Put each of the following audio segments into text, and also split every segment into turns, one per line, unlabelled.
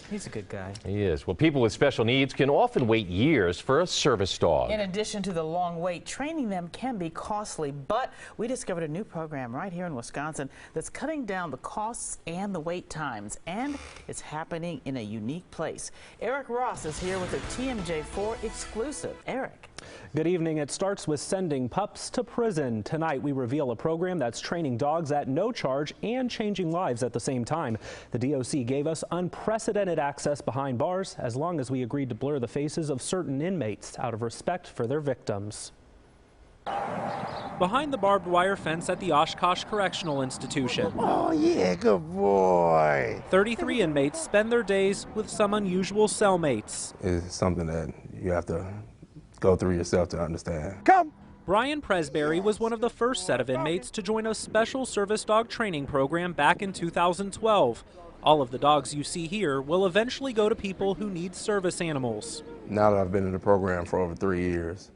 He's a good guy.
He is. Well, people with special needs can often wait years for a service dog.
In addition to the long wait, training them can be costly, but we discovered a new program right here in Wisconsin that's cutting down the costs and the wait times, and it's happening in a unique place. Eric Ross is here with a TMJ4 exclusive. Eric.
Good evening. It starts with sending pups to prison. Tonight we reveal a program that's training dogs at no charge and changing lives at the same time. The DOC gave us unprecedented access behind bars as long as we agreed to blur the faces of certain inmates out of respect for their victims. Behind the barbed wire fence at the Oshkosh Correctional Institution.
Oh yeah, good boy.
33 inmates spend their days with some unusual cellmates.
It's something that you have to go through yourself to understand. Come!
Brian Presbury was one of the first set of inmates to join a special service dog training program back in 2012. All of the dogs you see here will eventually go to people who need service animals.
Now that I've been in the program for over 3 years,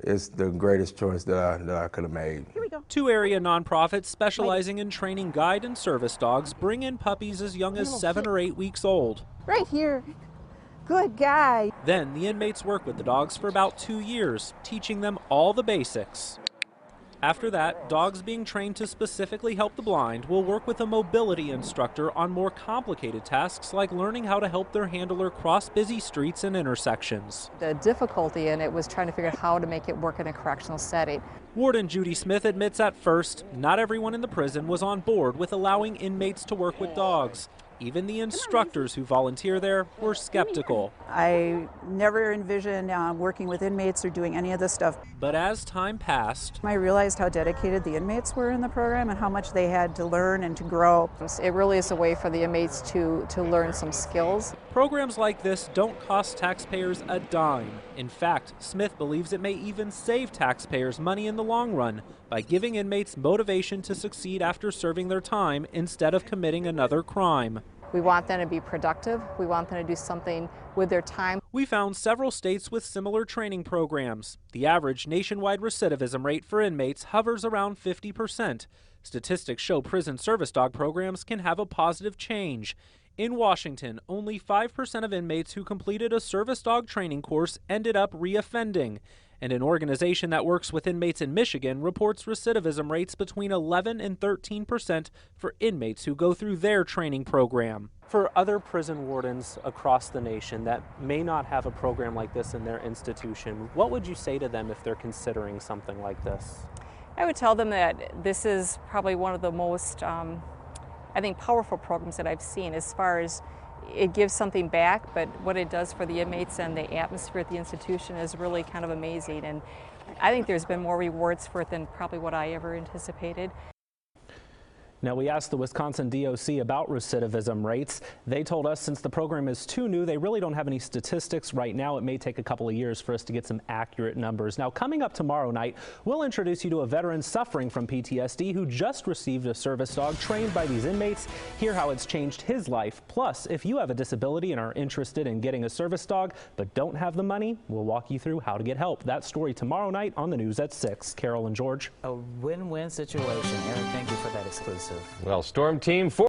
it's the greatest choice that I could have made.
Here we go.
Two area nonprofits specializing in training guide and service dogs bring in puppies as young as 7 or 8 weeks old.
Right here. Good guy.
Then the inmates work with the dogs for about 2 years, teaching them all the basics. After that, dogs being trained to specifically help the blind will work with a mobility instructor on more complicated tasks like learning how to help their handler cross busy streets and intersections.
The difficulty in it was trying to figure out how to make it work in a correctional setting.
Warden Judy Smith admits at first, not everyone in the prison was on board with allowing inmates to work with dogs. Even the instructors who volunteer there were skeptical.
I never envisioned working with inmates or doing any of this stuff.
But as time passed,
I realized how dedicated the inmates were in the program and how much they had to learn and to grow.
It really is a way for the inmates to learn some skills.
Programs like this don't cost taxpayers a dime. In fact, Smith believes it may even save taxpayers money in the long run by giving inmates motivation to succeed after serving their time instead of committing another crime.
We want them to be productive. We want them to do something with their time.
We found several states with similar training programs. The average nationwide recidivism rate for inmates hovers around 50%. Statistics show prison service dog programs can have a positive change. In Washington, only 5% of inmates who completed a service dog training course ended up reoffending. And an organization that works with inmates in Michigan reports recidivism rates between 11 and 13% for inmates who go through their training program. For other prison wardens across the nation that may not have a program like this in their institution, what would you say to them if they're considering something like this?
I would tell them that this is probably one of the most, I think, powerful programs that I've seen as far as it gives something back, but what it does for the inmates and the atmosphere at the institution is really kind of amazing. And I think there's been more rewards for it than probably what I ever anticipated.
Now, we asked the Wisconsin DOC about recidivism rates. They told us since the program is too new, they really don't have any statistics right now. It may take a couple of years for us to get some accurate numbers. Now, coming up tomorrow night, we'll introduce you to a veteran suffering from PTSD who just received a service dog trained by these inmates. Hear how it's changed his life. Plus, if you have a disability and are interested in getting a service dog but don't have the money, we'll walk you through how to get help. That story tomorrow night on the news at 6. Carol and George.
A win-win situation. Eric, thank you for that exclusive.
Well, Storm Team 4.